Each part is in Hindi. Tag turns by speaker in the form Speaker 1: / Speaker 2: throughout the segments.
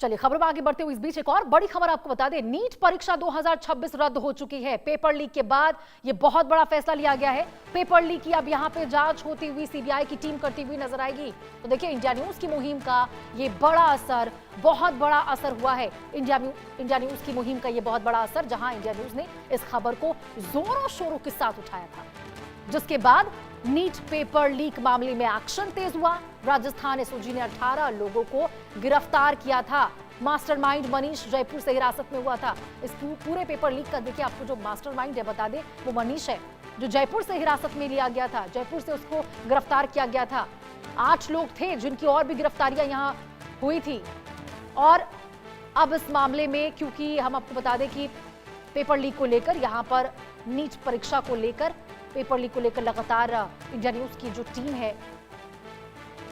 Speaker 1: चलिए खबर में आगे बढ़ते हुए इस बीच एक और बड़ी खबर आपको बता दें। नीट परीक्षा 2026 रद्द हो चुकी है। पेपर लीक के बाद ये बहुत बड़ा फैसला लिया गया है। पेपर लीक की अब यहां पे जांच होती हुई सीबीआई की टीम करती हुई नजर आएगी। तो देखिए इंडिया न्यूज की मुहिम का ये बड़ा असर, बहुत बड़ा असर हुआ है। इंडिया न्यूज की मुहिम का ये बहुत बड़ा असर, जहां इंडिया न्यूज ने इस खबर को जोरों शोरों के साथ उठाया था, जिसके बाद नीट पेपर लीक मामले में एक्शन तेज हुआ। राजस्थान एसओजी ने 18 लोगों को गिरफ्तार किया था। मास्टरमाइंड मनीष जयपुर से हिरासत में हुआ था। इस पूरे पेपर लीक का देखिए, आपको जो मास्टरमाइंड है बता दें, वो मनीष है, जो जयपुर से हिरासत में लिया गया था। जयपुर से उसको गिरफ्तार किया गया था। 8 लोग थे जिनकी और भी गिरफ्तारियां यहां हुई थी। और अब इस मामले में, क्योंकि हम आपको बता दें कि पेपर लीक को लेकर, यहां पर नीट परीक्षा को लेकर, पेपर लीक को लेकर लगातार इंडिया न्यूज की जो टीम है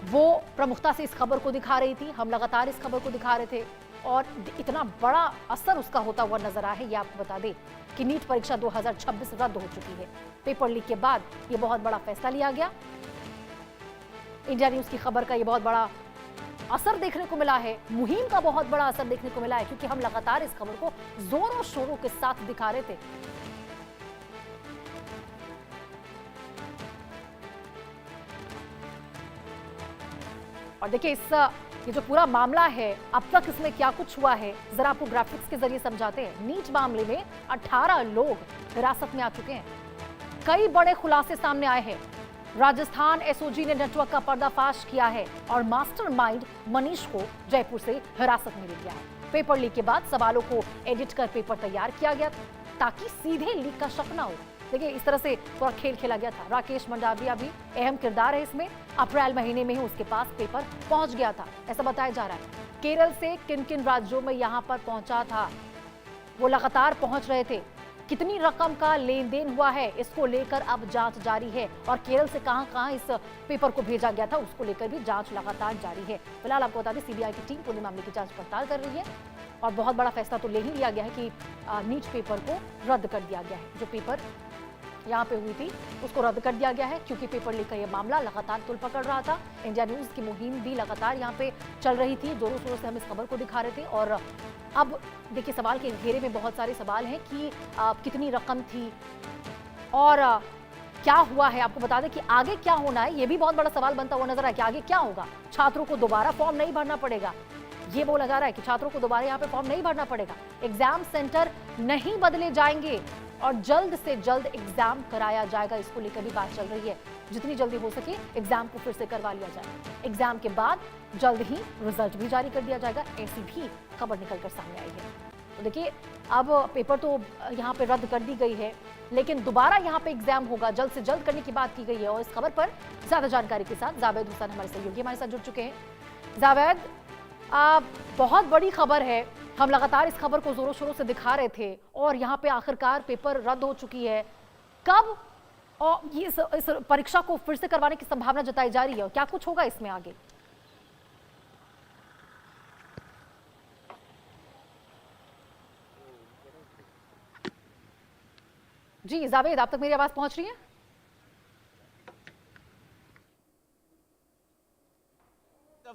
Speaker 1: वो प्रमुखता से इस खबर को दिखा रही थी। हम लगातार इस खबर को दिखा रहे थे और इतना बड़ा असर उसका होता हुआ नजर आया है। ये आपको बता दें कि नीट परीक्षा 2026 रद्द हो चुकी है। पेपर लीक के बाद ये बहुत बड़ा फैसला लिया गया। इंडिया न्यूज की खबर का ये बहुत बड़ा असर देखने को मिला है। मुहिम का बहुत बड़ा असर देखने को मिला है, क्योंकि हम लगातार इस खबर को जोरों शोरों के साथ दिखा रहे थे। और देखिए ये जो पूरा मामला है, अब तक इसमें क्या कुछ हुआ है, जरा आपको ग्राफिक्स के जरिए समझाते हैं। नीट मामले में 18 लोग हिरासत में आ चुके हैं। कई बड़े खुलासे सामने आए हैं। राजस्थान एसओजी ने नेटवर्क का पर्दाफाश किया है और मास्टरमाइंड मनीष को जयपुर से हिरासत में लिया है। पेपर लीक के बाद सवालों को एडिट कर पेपर तैयार किया गया ताकि सीधे लीक का शक ना हो। देखिए इस तरह से पूरा खेल खेला गया था। राकेश मंडाविया भी अहम किरदार है इसमें। अप्रैल महीने में ही उसके पास पेपर पहुंच गया था, ऐसा बताया जा रहा है। केरल से किन किन राज्यों में यहां पर पहुंचा था, वो लगातार पहुंच रहे थे। कितनी रकम का लेन देन हुआ है, इसको लेकर अब जांच जारी है। और केरल से कहां कहां इस पेपर को भेजा गया था, उसको लेकर भी जांच लगातार जारी है। फिलहाल आपको बता दें, सीबीआई की टीम पूरे मामले की जांच पड़ताल कर रही है और बहुत बड़ा फैसला तो ले ही लिया गया है कि नीट पेपर को रद्द कर दिया गया है। जो पेपर यहाँ पे हुई थी उसको रद्द कर दिया गया है, क्योंकि पेपर लीक का ये मामला लगातार तुल पकड़ रहा था। इंडिया न्यूज की मुहिम भी लगातार यहाँ पे चल रही थी। जोरों शोरों से हम इस खबर को दिखा रहे थे। और अब देखिए सवाल के घेरे में बहुत सारे सवाल हैं कि कितनी रकम थी और क्या हुआ है। आपको बता दें कि आगे क्या होना है, ये भी बहुत बड़ा सवाल बनता हुआ नजर आया कि आगे क्या होगा। छात्रों को दोबारा फॉर्म नहीं भरना पड़ेगा, ये बोला जा रहा है कि छात्रों को दोबारा यहाँ पे फॉर्म नहीं भरना पड़ेगा। एग्जाम सेंटर नहीं बदले जाएंगे और जल्द से जल्द एग्जाम कराया जाएगा। इसको लेकर भी बात चल रही है। जितनी जल्दी हो सके एग्जाम को फिर से करवा लिया जाए। एग्जाम के बाद जल्द ही रिजल्ट भी जारी कर दिया जाएगा, ऐसी भी खबर निकलकर सामने आई है। तो देखिए अब पेपर तो यहाँ पे रद्द कर दी गई है, लेकिन दोबारा यहाँ पे एग्जाम होगा, जल्द से जल्द करने की बात की गई है। और इस खबर पर ज्यादा जानकारी के साथ जावेद हुसैन हमारे सहयोगी हमारे साथ जुड़ चुके हैं। जावेद, बहुत बड़ी खबर है। हम लगातार इस खबर को जोरों शोरों से दिखा रहे थे और यहाँ पे आखिरकार पेपर रद्द हो चुकी है। कब और ये इस परीक्षा को फिर से करवाने की संभावना जताई जा रही है और क्या कुछ होगा इसमें आगे? जी जावेद, आप तक मेरी आवाज पहुंच रही है?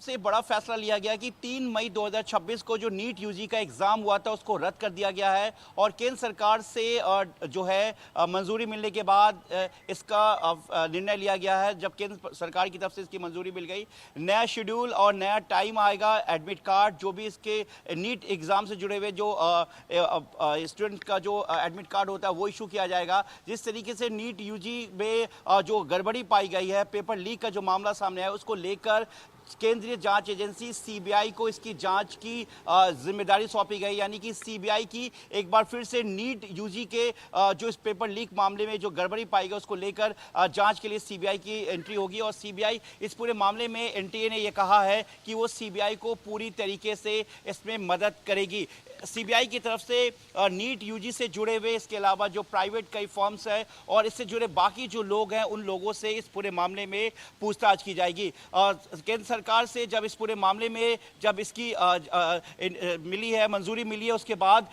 Speaker 2: से बड़ा फैसला लिया गया कि 3 मई 2026 को जो नीट यूजी का एग्जाम हुआ था उसको रद्द कर दिया गया है। और केंद्र सरकार से जो है मंजूरी मिलने के बाद इसका निर्णय लिया गया है। जब केंद्र सरकार की तरफ से इसकी मंजूरी मिल गई, नया शेड्यूल और नया टाइम आएगा। एडमिट कार्ड जो भी इसके नीट एग्जाम से जुड़े हुए जो स्टूडेंट का जो एडमिट कार्ड होता है वो इशू किया जाएगा। जिस तरीके से नीट यूजी में जो गड़बड़ी पाई गई है, पेपर लीक का जो मामला सामने आया, उसको लेकर केंद्रीय जांच एजेंसी सीबीआई को इसकी जांच की जिम्मेदारी सौंपी गई। यानी कि सीबीआई की एक बार फिर से नीट यूजी के जो इस पेपर लीक मामले में जो गड़बड़ी पाई गई उसको लेकर जांच के लिए सीबीआई की एंट्री होगी। और सीबीआई इस पूरे मामले में एनटीए ने यह कहा है कि वो सीबीआई को पूरी तरीके से इसमें मदद करेगी। सीबीआई की तरफ से नीट यूजी से जुड़े हुए, इसके अलावा जो प्राइवेट कई फर्म्स हैं और इससे जुड़े बाकी जो लोग हैं, उन लोगों से इस पूरे मामले में पूछताछ की जाएगी। केंद्र सरकार से जब इस पूरे मामले में जब इसकी मिली है, मंजूरी मिली है, उसके बाद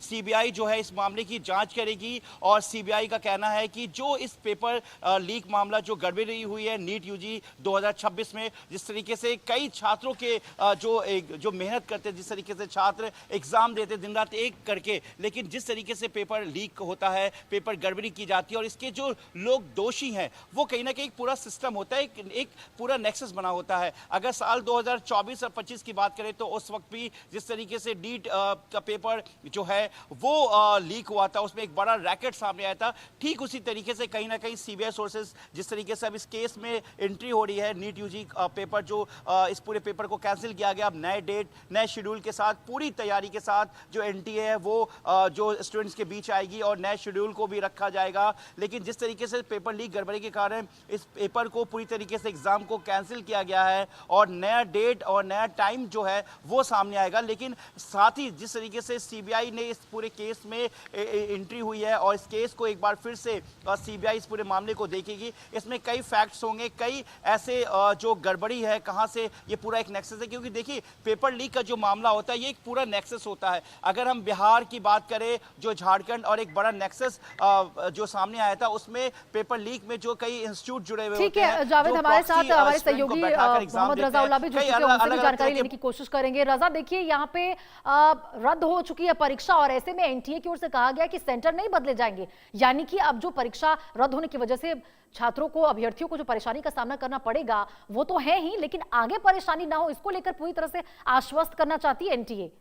Speaker 2: सीबीआई जो है इस मामले की जांच करेगी। और सीबीआई का कहना है कि जो इस पेपर लीक मामला जो गड़बड़ी हुई है नीट यूजी 2026 में, जिस तरीके से कई छात्रों के जो मेहनत करते, जिस तरीके से छात्र एग्जाम देते दिन रात एक करके, लेकिन जिस तरीके से पेपर लीक होता है, पेपर गड़बड़ी की जाती है और इसके जो लोग दोषी हैं वो कहीं ना कहीं एक पूरा सिस्टम होता है, एक पूरा नेक्सस बना होता है। अगर साल 2024 और 25 की बात करें तो उस वक्त भी जिस तरीके से नीट का पेपर जो है वो लीक हुआ था, उसमें एक बड़ा रैकेट सामने आया था। ठीक उसी तरीके से कहीं ना कहीं सीबीआई सोर्सेज जिस तरीके से अब इस केस में एंट्री हो रही है, नीट यूजी पेपर जो इस पूरे पेपर को कैंसिल किया गया, अब नए डेट नए शेड्यूल के साथ पूरी तैयारी के साथ जो एनटीए है वो जो स्टूडेंट्स के बीच आएगी और नए शेड्यूल को भी रखा जाएगा। लेकिन जिस तरीके से पेपर लीक गड़बड़ी के कारण इस पेपर को पूरी तरीके से एग्जाम को कैंसिल किया गया है और नया डेट और नया टाइम जो है वो सामने आएगा। लेकिन साथ ही जिस तरीके से सीबीआई ने इस पूरे केस में एंट्री हुई है और इस केस को एक बार फिर से सीबीआई इस पूरे मामले को देखेगी, इसमें कई फैक्ट्स होंगे, कई ऐसे जो गड़बड़ी है, कहां से ये पूरा एक नेक्सस है। क्योंकि देखिए पेपर लीक का जो मामला होता है ये एक पूरा नेक्सस होता है। अगर हम बिहार की बात करें, जो झारखंड और एक बड़ा नेक्सस जो सामने आया था, उसमें पेपर लीक में जो कई इंस्टीट्यूट जुड़े हुए
Speaker 1: ठीक है जावेद, हमारे साथ हमारे सहयोगी मोहम्मद रजा उल्ला भी जुड़ चुके हैं, उनसे भी जानकारी लेने की कोशिश करेंगे। रजा, देखिए यहाँ पे रद्द हो चुकी है परीक्षा और ऐसे में एनटीए की ओर से कहा गया कि सेंटर नहीं बदले जाएंगे, यानी कि अब जो परीक्षा रद्द होने की वजह से छात्रों को, अभ्यर्थियों को जो परेशानी का सामना करना पड़ेगा वो तो है ही, लेकिन आगे परेशानी ना हो इसको लेकर पूरी तरह से आश्वस्त करना चाहती है एनटीए।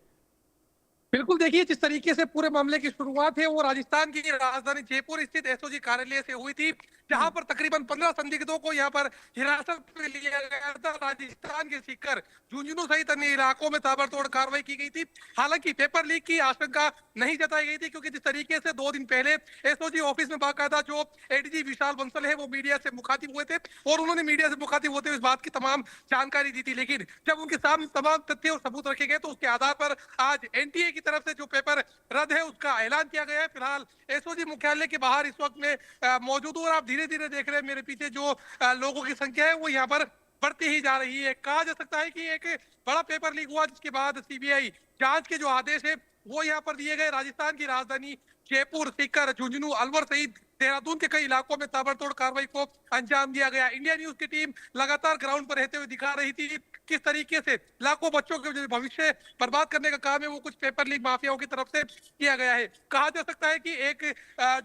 Speaker 3: बिल्कुल, देखिए जिस तरीके से पूरे मामले की शुरुआत है वो राजस्थान की राजधानी जयपुर स्थित एसओजी कार्यालय से हुई थी, जहां पर तकरीबन 15 संदिग्धों को यहां पर हिरासत में लिया गया था। राजस्थान के सीकर, झुंझुनू सहित अन्य इलाकों में ताबड़तोड़ कार्रवाई की गई थी। हालांकि पेपर लीक की आशंका नहीं जताई गई थी, क्योंकि जिस तरीके से 2 दिन पहले एसओजी ऑफिस में बाकायदा जो एडीजी विशाल बंसल है वो मीडिया से मुखातिब हुए थे और उन्होंने मीडिया से मुखातिब होते हुए इस बात की तमाम जानकारी दी थी। लेकिन जब उनके सामने तमाम तथ्य और सबूत रखे गए तो उसके आधार पर आज एनटीए की तरफ से जो पेपर रद्द है उसका ऐलान किया गया है। फिलहाल एसओजी मुख्यालय के बाहर इस वक्त में मौजूद हूं और आप धीरे धीरे देख रहे हैं मेरे पीछे जो लोगों की संख्या है वो यहाँ पर बढ़ती ही जा रही है। कहा जा सकता है कि एक बड़ा पेपर लीक हुआ, जिसके बाद सीबीआई जांच के जो आदेश है वो यहाँ पर दिए गए। राजस्थान की राजधानी जयपुर, सीकर, झुंझुनू, अलवर सहित देहरादून के कई इलाकों में ताबड़तोड़ कार्रवाई को अंजाम दिया गया। इंडिया न्यूज की टीम लगातार ग्राउंड पर रहते हुए दिखा रही थी किस तरीके से लाखों बच्चों के जो भविष्य बर्बाद करने का काम है वो कुछ पेपर लीक माफियाओं की तरफ से किया गया है। कहा जा सकता है कि एक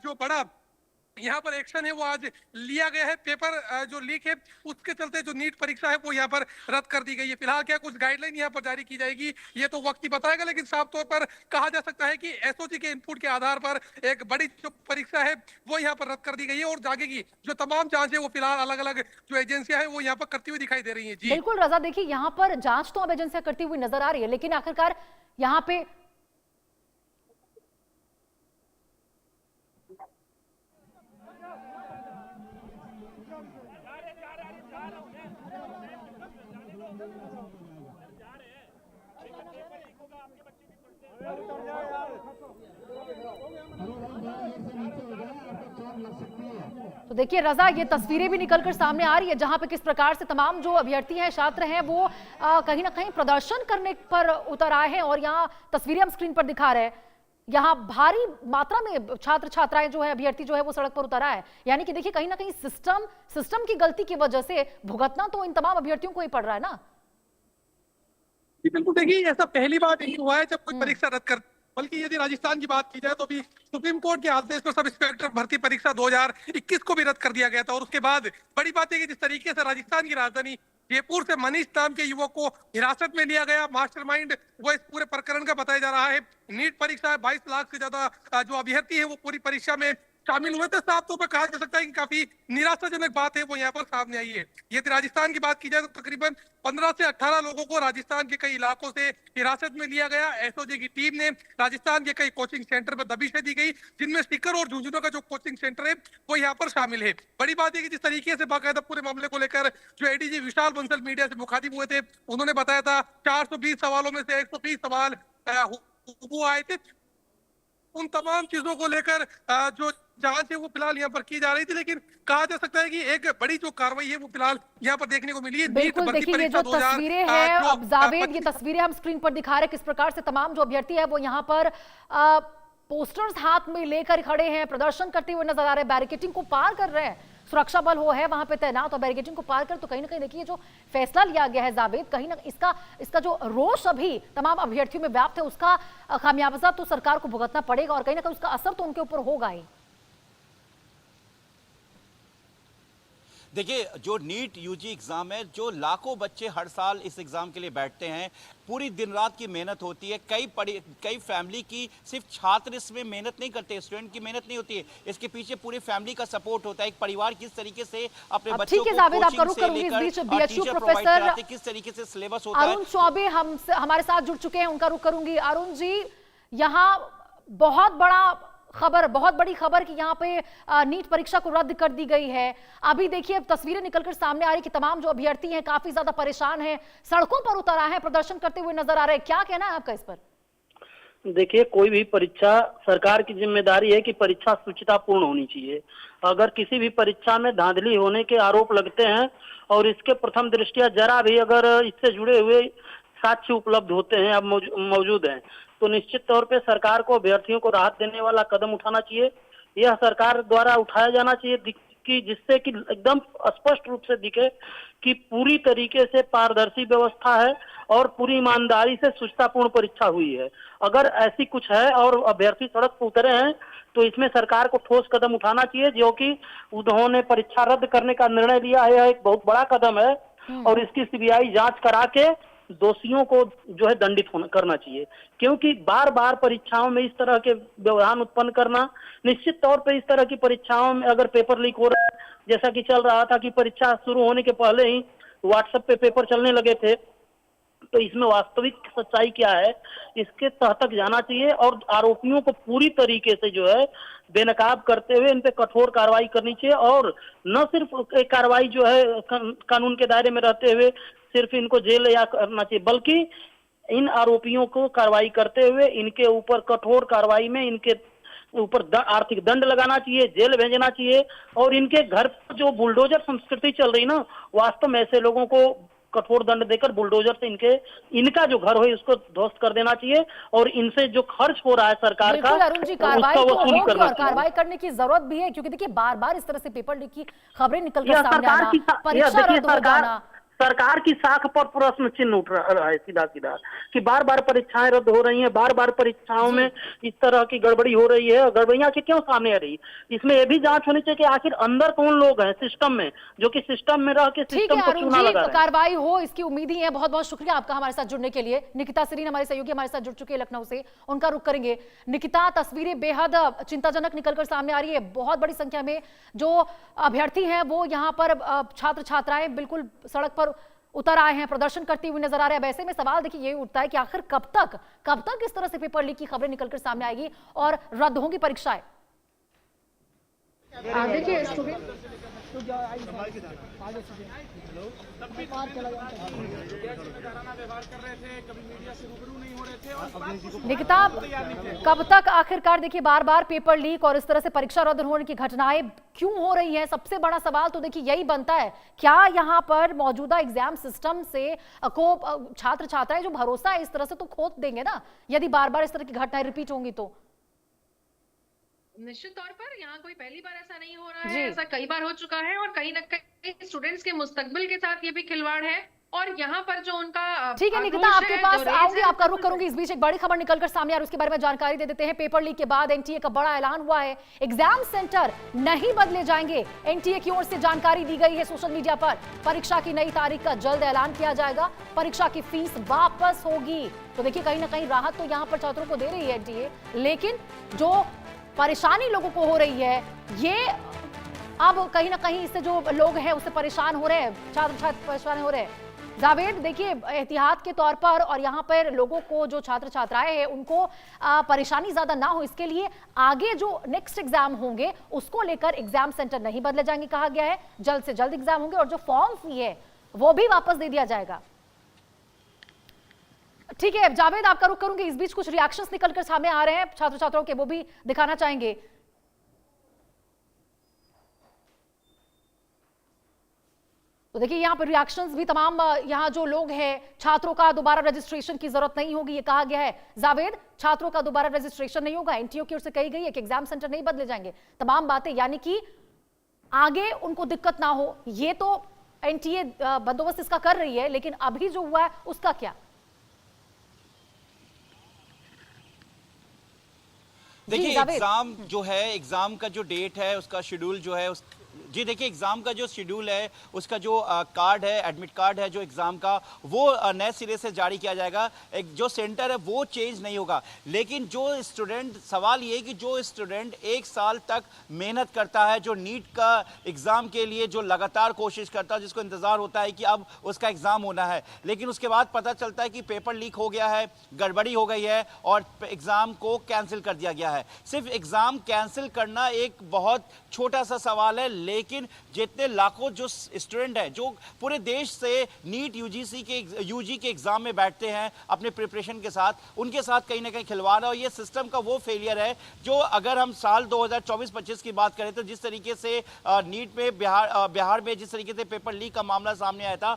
Speaker 3: जो बड़ा यहाँ पर एक्शन है वो आज लिया गया है। पेपर जो लीक है उसके चलते जो नीट परीक्षा है वो यहाँ पर रद्द कर दी गई है। फिलहाल क्या कुछ गाइडलाइन यहाँ पर जारी की जाएगी ये तो वक्त ही बताएगा, लेकिन साफ तौर पर कहा जा सकता है कि एसओजी के इनपुट के आधार पर एक बड़ी जो परीक्षा है वो यहाँ पर रद्द कर दी गई है और आगे की जो तमाम जांच है वो फिलहाल अलग अलग जो एजेंसियां है वो यहाँ पर करती हुई दिखाई दे रही है। जी
Speaker 1: बिल्कुल रजा, देखिए यहाँ पर जांच तो अब एजेंसियां करती हुई नजर आ रही है, लेकिन आखिरकार यहाँ पे तो देखिए रजा, ये तस्वीरें भी निकलकर सामने आ रही है जहां पे किस प्रकार से तमाम जो अभ्यर्थी हैं, छात्र हैं, वो कहीं ना कहीं प्रदर्शन करने पर उतर आए हैं और यहाँ तस्वीरें हम स्क्रीन पर दिखा रहे हैं। यहाँ भारी मात्रा में छात्र छात्राएं जो है, अभ्यर्थी जो है वो सड़क पर उतर आए हैं। यानी कि देखिए कहीं ना कहीं सिस्टम की गलती की वजह से भुगतना तो इन तमाम अभ्यर्थियों को ही पड़ रहा है ना।
Speaker 3: बिल्कुल, देखिए ऐसा पहली बार नहीं हुआ है जब कोई परीक्षा रद्द कर, बल्कि यदि राजस्थान की बात की जाए तो भी सुप्रीम कोर्ट के आदेश पर सब इंस्पेक्टर भर्ती परीक्षा 2021 को भी रद्द कर दिया गया था। और उसके बाद बड़ी बात है कि जिस तरीके से राजस्थान की राजधानी जयपुर से मनीष नाम के युवक को हिरासत में लिया गया, मास्टरमाइंड वो इस पूरे प्रकरण का बताया जा रहा है। नीट परीक्षा 22 लाख से ज्यादा जो अभ्यर्थी है वो पूरी परीक्षा में शामिल हुए थे। साफ तौर पर कहा जा सकता है कि काफी निराशाजनक बात है वो यहाँ पर सामने आई है। यदि राजस्थान की बात की जाए तो तकरीबन 15 से 18 लोगों को राजस्थान के कई इलाकों से हिरासत में लिया गया। एसओजी की टीम ने राजस्थान के कई कोचिंग सेंटर पर दबिशें दी गई, जिनमें सीकर और झुंझुनू का जो कोचिंग सेंटर है वो यहाँ पर शामिल है। बड़ी बात है कि जिस तरीके से बाकायदा पूरे मामले को लेकर जो एडीजी विशाल बंसल मीडिया से मुखातिब हुए थे, उन्होंने बताया था 420 सवालों में से 130 सवाल वो आए थे। उन तमाम चीजों को लेकर जो जांच है वो फिलहाल यहाँ पर की जा रही थी, लेकिन कहा जा सकता है कि एक बड़ी जो कार्रवाई है वो फिलहाल यहाँ पर देखने को मिली है।
Speaker 1: बिल्कुल, देखिए ये जो तस्वीरें हैं अब जावेद, ये तस्वीरें हम स्क्रीन पर दिखा रहे हैं किस प्रकार से तमाम जो अभ्यर्थी है वो यहाँ पर पोस्टर्स हाथ में लेकर खड़े हैं, प्रदर्शन करते हुए नजर आ रहे हैं, बैरिकेडिंग को पार कर रहे हैं, सुरक्षा बल हो है वहां पे तैनात और बैरिकेडिंग को पार कर। तो कहीं ना कहीं देखिए जो फैसला लिया गया है जावेद, कहीं ना इसका जो रोष अभी तमाम अभ्यर्थियों में व्याप्त है उसका खामियाजा तो सरकार को भुगतना पड़ेगा और कहीं ना कहीं उसका असर तो उनके ऊपर होगा ही।
Speaker 2: देखिए, जो नीट यूजी एग्जाम है, जो लाखों बच्चे हर साल इस एग्जाम के लिए बैठते हैं, पूरी दिन रात की मेहनत होती है। कई फैमिली की, सिर्फ छात्र इसमें मेहनत नहीं करते, स्टूडेंट की मेहनत नहीं होती है, इसके पीछे पूरी फैमिली का सपोर्ट होता है। एक परिवार किस तरीके से अपने बच्चों को कोचिंग से लेकर टीचर प्रोवाइड कराते, किस तरीके से सिलेबस होता है।
Speaker 1: अरुण चौबे हमारे साथ जुड़ चुके हैं, उनका रुख करूंगी। अरुण जी, यहाँ बहुत बड़ी खबर कि यहाँ पे नीट परीक्षा को रद्द कर दी गई है। अभी देखिए तस्वीरें निकलकर सामने आ रही कि तमाम जो अभ्यर्थी हैं काफी ज्यादा परेशान हैं, सड़कों पर उतर आए हैं, प्रदर्शन करते हुए नजर आ रहे हैं। क्या कहना है आपका इस पर?
Speaker 4: देखिए, कोई भी परीक्षा, सरकार की जिम्मेदारी है कि परीक्षा शुचितापूर्ण होनी चाहिए। अगर किसी भी परीक्षा में धांधली होने के आरोप लगते हैं और इसके प्रथम दृष्टया जरा भी अगर इससे जुड़े हुए साक्ष्य उपलब्ध होते हैं, अब मौजूद हैं, तो निश्चित तौर पे सरकार को अभ्यर्थियों को राहत देने वाला कदम उठाना चाहिए। यह सरकार द्वारा उठाया जाना चाहिए कि जिससे कि एकदम स्पष्ट रूप से दिखे कि पूरी तरीके से पारदर्शी व्यवस्था है और पूरी ईमानदारी से शुचितापूर्ण परीक्षा हुई है। अगर ऐसी कुछ है और अभ्यर्थी सड़क पर उतरे हैं तो इसमें सरकार को ठोस कदम उठाना चाहिए, जो कि उन्होंने परीक्षा रद्द करने का निर्णय लिया है। यह एक बहुत बड़ा कदम है और इसकी सीबीआई जांच करा के दोषियों को जो है दंडित करना चाहिए, क्योंकि बार बार परीक्षाओं में इस तरह के व्यवधान उत्पन्न करना, निश्चित तौर पे इस तरह की परीक्षाओं में अगर पेपर लीक हो रहा है, जैसा कि चल रहा था कि परीक्षा शुरू होने के पहले ही व्हाट्सएप पे पेपर चलने लगे थे, तो इसमें वास्तविक सच्चाई क्या है इसके तह तक जाना चाहिए और आरोपियों को पूरी तरीके से जो है बेनकाब करते हुए इन पे कठोर कार्रवाई करनी चाहिए। और न सिर्फ एक कार्रवाई जो है कानून के दायरे में रहते हुए सिर्फ इनको जेल या करना चाहिए, बल्कि इन आरोपियों को कार्रवाई करते हुए इनके ऊपर कठोर कार्रवाई में इनके ऊपर आर्थिक दंड लगाना चाहिए, जेल भेजना चाहिए। और इनके घर पर जो बुलडोजर संस्कृति चल रही ना, वास्तव में ऐसे लोगों को कठोर दंड देकर बुलडोजर से इनका जो घर हो उसको ध्वस्त कर देना चाहिए और इनसे जो खर्च हो रहा है सरकार का,
Speaker 1: अरुण जी, कार्रवाई तो होगी और कार्रवाई करने की जरूरत भी है, क्योंकि देखिए बार बार इस तरह से पेपर लीक की खबरें निकलकर सामने आना, परीक्षा रद्द हो जाना,
Speaker 4: सरकार की साख पर प्रश्न चिन्ह उठ रहा है सीधा सीधा कि बार बार परीक्षाएं रद्द हो रही हैं, बार बार परीक्षाओं में इस तरह की गड़बड़ी हो रही है। गड़बड़ियां क्यों सामने आ रही, इसमें यह भी जांच होनी चाहिए कि आखिर अंदर कौन लोग हैं सिस्टम में, जो कि सिस्टम में रह के सिस्टम को चूना लगा रहे हैं।
Speaker 1: कार्रवाई हो इसकी उम्मीद ही है। बहुत बहुत शुक्रिया आपका हमारे साथ जुड़ने के लिए। निकिता सरीन हमारे सहयोगी हमारे साथ जुड़ चुके हैं लखनऊ से, उनका रुख करेंगे। निकिता, तस्वीरें बेहद चिंताजनक निकलकर सामने आ रही है। बहुत बड़ी संख्या में जो अभ्यर्थी हैं वो यहाँ पर छात्र छात्राएं बिल्कुल सड़क पर उतर आए हैं, प्रदर्शन करते हुए नजर आ रहे हैं। ऐसे में सवाल देखिए यही उठता है कि आखिर कब तक इस तरह से पेपर लीक की खबरें निकलकर सामने आएगी और रद्द होंगी परीक्षाएं। देखिए निकिता, कब तक आखिरकार देखिए बार बार पेपर लीक और इस तरह से परीक्षा रद्द होने की घटनाएं क्यों हो रही हैं? सबसे बड़ा सवाल तो देखिए यही बनता है, क्या यहाँ पर मौजूदा एग्जाम सिस्टम से को छात्र छात्राएं जो भरोसा है इस तरह से तो खो देंगे ना, यदि बार बार इस तरह की घटनाएं रिपीट होंगी तो?
Speaker 5: निश्चित तौर पर यहाँ कोई पहली बार ऐसा नहीं हो रहा है, ऐसा कई बार हो चुका है और कहीं ना कहीं स्टूडेंट्स के मुस्तकबिल के साथ ये भी खिलवाड़ है। और यहाँ पर जो उनका
Speaker 1: ठीक है निकिता, आपके पास आऊंगी, आपका रुख करूंगी। इस बीच एक बड़ी खबर निकलकर सामने आ रही है, उसके बारे में जानकारी दे देते हैं। पेपर लीक के बाद एनटीए का बड़ा ऐलान हुआ है, एग्जाम सेंटर नहीं बदले जाएंगे। एनटीए की ओर से जानकारी दी गई है सोशल मीडिया पर। परीक्षा की नई तारीख का जल्द ऐलान किया जाएगा, परीक्षा की फीस वापस होगी। तो देखिए कहीं ना कहीं राहत तो यहाँ पर छात्रों को दे रही है एनटीए, लेकिन जो परेशानी लोगों को हो रही है ये अब कहीं ना कहीं इससे जो लोग हैं उससे परेशान हो रहे हैं, छात्र छात्र परेशान हो रहे हैं। जावेद, देखिए एहतियात के तौर पर और यहाँ पर लोगों को जो छात्र छात्राएं हैं उनको परेशानी ज्यादा ना हो इसके लिए आगे जो नेक्स्ट एग्जाम होंगे उसको लेकर एग्जाम सेंटर नहीं बदले जाएंगे कहा गया है। जल्द से जल्द एग्जाम होंगे और जो फॉर्म फी है वो भी वापस दे दिया जाएगा। ठीक है जावेद, आपका रुख करूंगी। इस बीच कुछ रिएक्शंस निकलकर सामने आ रहे हैं छात्र छात्राओं के, वो भी दिखाना चाहेंगे। तो देखिए यहाँ पर रिएक्शंस भी तमाम यहाँ जो लोग हैं, छात्रों का दोबारा रजिस्ट्रेशन की जरूरत नहीं होगी ये कहा गया है। जावेद, छात्रों का दोबारा रजिस्ट्रेशन नहीं होगा, एनटीओ की ओर से कही गई है कि एग्जाम सेंटर नहीं बदले जाएंगे, तमाम बातें, यानी कि आगे उनको दिक्कत ना हो। ये तो एनटीए बंदोबस्त इसका कर रही है, लेकिन अभी जो हुआ है उसका क्या?
Speaker 2: देखिए एग्जाम जो है, एग्जाम का जो डेट है, उसका शेड्यूल जो है जी देखिए एग्जाम का जो शेड्यूल है, उसका जो कार्ड है, एडमिट कार्ड है जो एग्जाम का, वो नए सिरे से जारी किया जाएगा। एक जो सेंटर है वो चेंज नहीं होगा। लेकिन जो स्टूडेंट, सवाल ये है कि जो स्टूडेंट 1 साल तक मेहनत करता है, जो नीट का एग्जाम के लिए जो लगातार कोशिश करता है, जिसको इंतजार होता है कि अब उसका एग्जाम होना है, लेकिन उसके बाद पता चलता है कि पेपर लीक हो गया है, गड़बड़ी हो गई है और एग्जाम को कैंसिल कर दिया गया है। सिर्फ एग्जाम कैंसिल करना एक बहुत छोटा सा सवाल है, लेकिन जितने लाखों जो स्टूडेंट हैं जो पूरे देश से नीट यूजी के एग्जाम में बैठते हैं अपने प्रिपरेशन के साथ, उनके साथ कहीं ना कहीं खिलवाड़ है। और ये सिस्टम का वो फेलियर है जो, अगर हम साल 2024-25 की बात करें तो जिस तरीके से नीट में बिहार में जिस तरीके से पेपर लीक का मामला सामने आया था,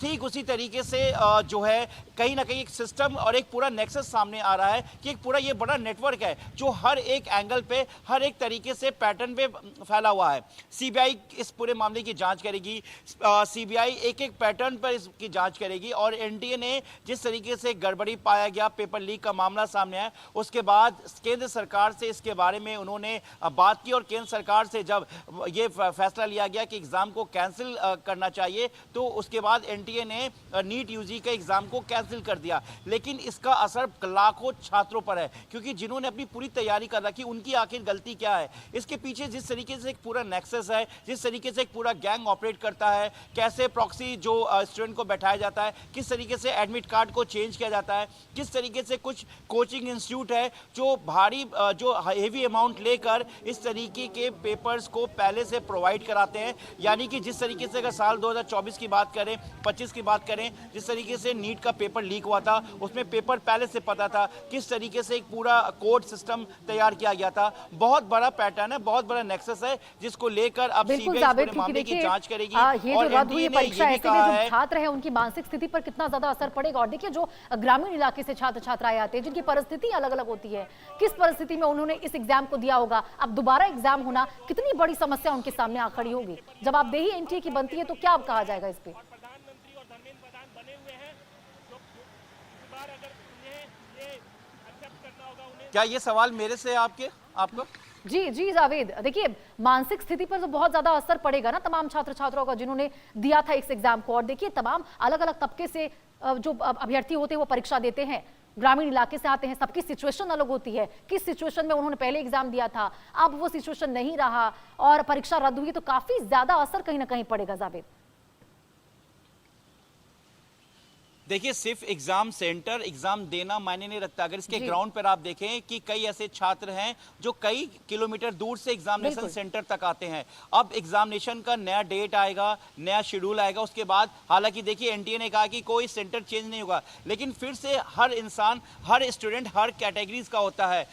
Speaker 2: ठीक उसी तरीके से जो है कहीं ना कहीं एक सिस्टम और एक पूरा नेक्सस सामने आ रहा है कि एक पूरा ये बड़ा नेटवर्क है जो हर एक एंगल पे, हर एक तरीके से पैटर्न पे फैला हुआ है। सीबीआई इस पूरे मामले की जांच करेगी, सीबीआई एक एक पैटर्न पर इसकी जांच करेगी। और एनटीए ने जिस तरीके से गड़बड़ी पाया गया, पेपर लीक का मामला सामने आया, उसके बाद केंद्र सरकार से इसके बारे में उन्होंने बात की और केंद्र सरकार से जब ये फैसला लिया गया कि एग्जाम को कैंसिल करना चाहिए, तो उसके बाद एनटीए ने नीट यूजी के एग्जाम को कैंसिल कर दिया। लेकिन इसका असर लाखों छात्रों पर है, क्योंकि जिन्होंने अपनी पूरी तैयारी कर रखी, उनकी आखिर गलती क्या है? इसके पीछे जिस तरीके से एक पूरा नेक्सस है, जिस तरीके से एक पूरा गैंग ऑपरेट करता है, कैसे प्रॉक्सी जो स्टूडेंट को बैठाया जाता है, किस तरीके से एडमिट कार्ड को चेंज किया जाता है, किस तरीके से कुछ कोचिंग इंस्टीट्यूट है जो भारी जो हेवी अमाउंट लेकर इस तरीके के पेपर्स को पहले से प्रोवाइड कराते हैं। यानी कि जिस तरीके से अगर साल 2024 की बात करें, 25 की बात करें, जिस तरीके से नीट का पेपर लीक हुआ था, उसमें पेपर पहले से पता था, किस तरीके से एक पूरा कोड सिस्टम तैयार किया गया था। बहुत बड़ा पैटर्न है, बहुत बड़ा नेक्सस है, जिसको लेकर अब सीबीआई मामले की जांच करेगी।
Speaker 1: ये जो रद्द हुई परीक्षा, ऐसे में जो छात्र हैं उनकी मानसिक स्थिति पर कितना ज्यादा असर पड़ेगा। और देखिए जो ग्रामीण इलाके से छात्र छात्राएं आते हैं, जिनकी परिस्थिति अलग अलग होती है, किस परिस्थिति में उन्होंने इस एग्जाम को दिया होगा, अब दोबारा एग्जाम होना कितनी बड़ी समस्या उनके सामने आ खड़ी होगी। जब आप देही एनटीए की बनती है तो क्या कहा जाएगा इस पे?
Speaker 2: क्या ये सवाल मेरे से आपको?
Speaker 1: जी जी जावेद, देखिए मानसिक स्थिति पर तो बहुत ज्यादा असर पड़ेगा ना तमाम छात्र छात्राओं का जिन्होंने दिया था इस एग्जाम को। और देखिए तमाम अलग अलग तबके से जो अभ्यर्थी होते हैं वो परीक्षा देते हैं, ग्रामीण इलाके से आते हैं, सबकी सिचुएशन अलग होती है। किस सिचुएशन में उन्होंने पहले एग्जाम दिया था, अब वो सिचुएशन नहीं रहा और परीक्षा रद्द हुई, तो काफी ज्यादा असर कहीं ना कहीं पड़ेगा जावेद।
Speaker 2: देखिए सिर्फ एग्जाम सेंटर, एग्जाम देना मायने नहीं रखता। अगर इसके ग्राउंड पर आप देखें कि कई ऐसे छात्र हैं जो कई किलोमीटर दूर से एग्जामिनेशन सेंटर तक आते हैं। अब एग्जामिनेशन का नया डेट आएगा, नया शेड्यूल आएगा, उसके बाद हालांकि देखिए एनटीए ने कहा कि कोई सेंटर चेंज नहीं होगा, लेकिन फिर से हर इंसान, हर स्टूडेंट हर कैटेगरीज का होता है।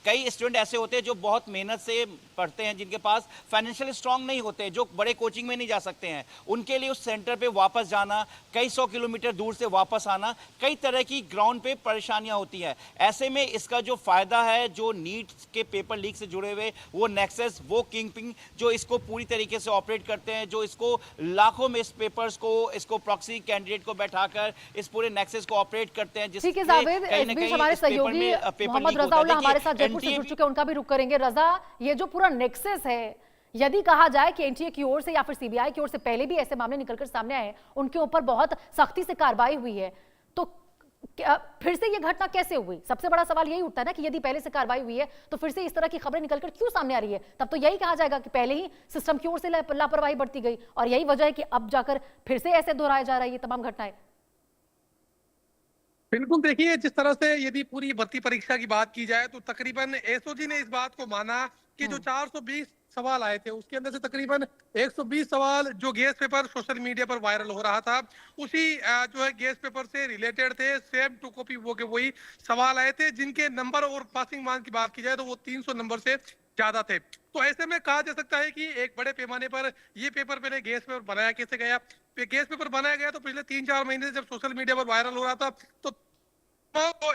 Speaker 2: कई स्टूडेंट ऐसे होते हैं जो बहुत मेहनत से पढ़ते हैं, जिनके पास फाइनेंशियल स्ट्रांग नहीं होते, जो बड़े कोचिंग में नहीं जा सकते हैं, उनके लिए उस सेंटर पे वापस जाना, कई 100 किलोमीटर दूर से वापस आना, कई तरह की ग्राउंड पे परेशानियां होती हैं। ऐसे में इसका जो फायदा है, जो नीट के पेपर लीक से जुड़े हुए वो नेक्सस, वो किंगपिन जो इसको पूरी तरीके से ऑपरेट करते हैं, जो इसको लाखों में इस पेपर्स को, इसको प्रॉक्सी कैंडिडेट को बैठाकर इस पूरे नेक्सस को ऑपरेट करते हैं।
Speaker 1: जिससे हमारे सहयोगी मोहम्मद रजाउल्लाह हमारे साथ जयपुर से जुड़ चुके हैं, उनका भी रुख करेंगे। रजा, ये जो पूरा नेक्सस है, यदि कहा जाए कि एनटीए की ओर से या फिर सीबीआई की ओर से पहले भी ऐसे मामले निकलकर सामने आए, उनके ऊपर बहुत सख्ती से कार्रवाई हुई है, तो फिर से ये घटना कैसे हुई? सबसे बड़ा सवाल यही उठता है ना कि यदि पहले से कार्रवाई हुई है तो फिर से इस तरह की खबरें निकलकर क्यों सामने आ रही है? तब तो यही कहा जाएगा कि पहले ही सिस्टम की ओर से लापरवाही बढ़ती गई और यही वजह है कि अब जाकर फिर से ऐसे दोहराया जा रहा है ये तमाम घटनाएं।
Speaker 3: बिल्कुल, देखिए जिस तरह से यदि पूरी भर्ती परीक्षा की बात की जाए तो तकरीबन एसओजी ने इस बात को माना कि जो 420 सवाल आए थे उसके अंदर से तकरीबन 120 सवाल जो गेस पेपर सोशल मीडिया पर वायरल हो रहा था उसी जो है गेस पेपर से रिलेटेड थे। सेम टू कॉपी वो के वही सवाल आए थे, जिनके नंबर और पासिंग मार्क्स की बात की जाए तो वो 300 नंबर से ज्यादा थे। तो ऐसे में कहा जा सकता है कि एक बड़े पैमाने पर ये पेपर मैंने गैस पेपर बनाया कैसे गया। गैस पेपर बनाया गया तो पिछले 3-4 महीने से जब सोशल मीडिया पर वायरल हो रहा था तो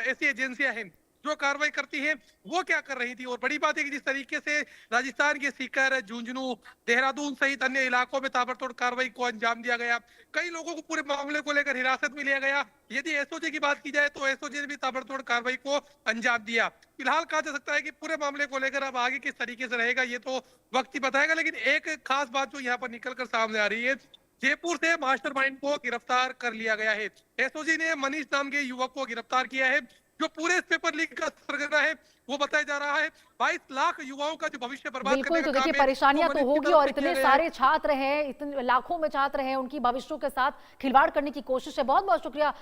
Speaker 3: ऐसी एजेंसियां हैं जो कार्रवाई करती हैं वो क्या कर रही थी। और बड़ी बात है कि जिस तरीके से राजस्थान के सीकर, झुंझुनू, देहरादून सहित अन्य इलाकों में ताबड़तोड़ कार्रवाई को अंजाम दिया गया। कई लोगों को पूरे मामले को लेकर हिरासत में लिया गया। यदि एसओजी की बात की जाए तो एसओजी ने भी ताबड़तोड़ कार्रवाई को अंजाम दिया। फिलहाल कहा जा सकता है कि पूरे मामले को लेकर अब आगे किस तरीके से रहेगा ये तो वक्त ही बताएगा। लेकिन एक खास बात जो यहाँ पर निकलकर सामने आ रही है, जयपुर से मास्टरमाइंड को गिरफ्तार कर लिया गया है। एसओजी ने मनीष नाम के युवक को गिरफ्तार किया है जो पूरे इस पेपर लीक का सरगना है। वो बताया जा रहा है 22 लाख युवाओं का जो भविष्य बर्बाद
Speaker 1: बिल्कुल।
Speaker 3: करने का
Speaker 1: तो देखिए
Speaker 3: काम है,
Speaker 1: परेशानियां
Speaker 3: वो
Speaker 1: तो
Speaker 3: मनीष की
Speaker 1: होगी
Speaker 3: तरफ
Speaker 1: और
Speaker 3: से किया
Speaker 1: इतने
Speaker 3: गया है।
Speaker 1: सारे छात्र हैं, इतने लाखों में छात्र हैं, उनकी भविष्यों के साथ खिलवाड़ करने की कोशिश है। बहुत बहुत शुक्रिया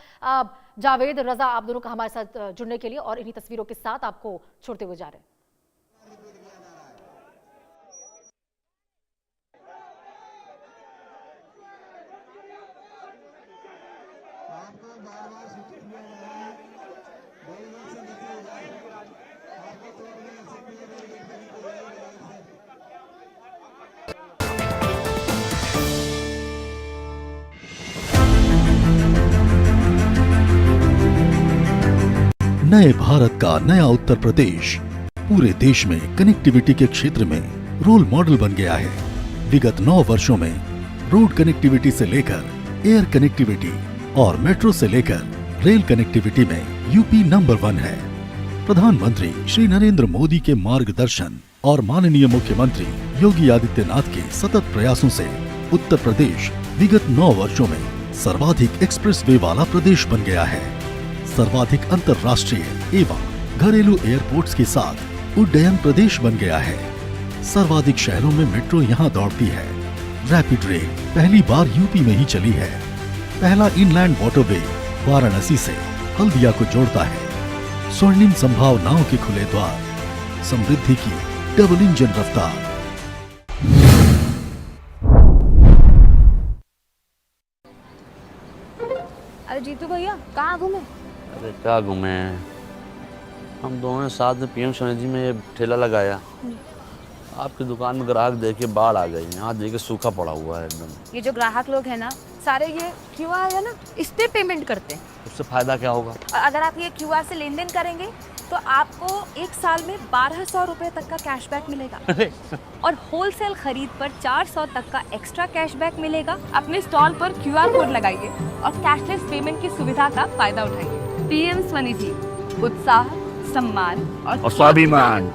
Speaker 1: जावेद, रजा, आप दोनों का हमारे साथ जुड़ने के लिए। और इन्हीं तस्वीरों के साथ आपको छोड़ते हुए जा रहे हैं।
Speaker 6: नए भारत का नया उत्तर प्रदेश पूरे देश में कनेक्टिविटी के क्षेत्र में रोल मॉडल बन गया है। विगत 9 वर्षों में रोड कनेक्टिविटी से लेकर एयर कनेक्टिविटी और मेट्रो से लेकर रेल कनेक्टिविटी में यूपी नंबर 1 है। प्रधानमंत्री श्री नरेंद्र मोदी के मार्गदर्शन और माननीय मुख्यमंत्री योगी आदित्यनाथ के सतत प्रयासों से उत्तर प्रदेश विगत 9 वर्षों में सर्वाधिक एक्सप्रेस वे वाला प्रदेश बन गया है। सर्वाधिक अंतर्राष्ट्रीय एवं घरेलू एयरपोर्ट्स के साथ उड्डयन प्रदेश बन गया है। सर्वाधिक शहरों में मेट्रो यहां दौड़ती है। रैपिड रेल पहली बार यूपी में ही चली है। पहला इनलैंड वाटरवे वाराणसी से हल्दिया को जोड़ता है। स्वर्णिम संभावनाओं के खुले द्वार, समृद्धि की डबल इंजन रफ्तार।
Speaker 7: अरे जीतू भैया कहाँ घूमे?
Speaker 8: अरे क्या घूमे, हम दोनों ने साथ में पीएम स्वनिधि में ये ठेला लगाया। आपकी दुकान में ग्राहक देख के बाढ़ आ गई। यहाँ देखिए सूखा पड़ा हुआ है एकदम।
Speaker 7: ये जो ग्राहक लोग हैं ना, सारे ये क्यूआर है ना, इस पे पेमेंट करते हैं।
Speaker 8: उससे फायदा क्या होगा?
Speaker 7: और अगर आप ये क्यूआर से लेन देन करेंगे तो आपको 1 साल में 1200 रुपए तक का कैशबैक मिलेगा। और होलसेल खरीद पर 400 तक का एक्स्ट्रा कैशबैक मिलेगा। अपने स्टॉल पर क्यूआर कोड लगाइए और कैशलेस पेमेंट की सुविधा का फायदा उठाइए। पीएम स्वनिधि, उत्साह, सम्मान और
Speaker 8: स्वाभिमान।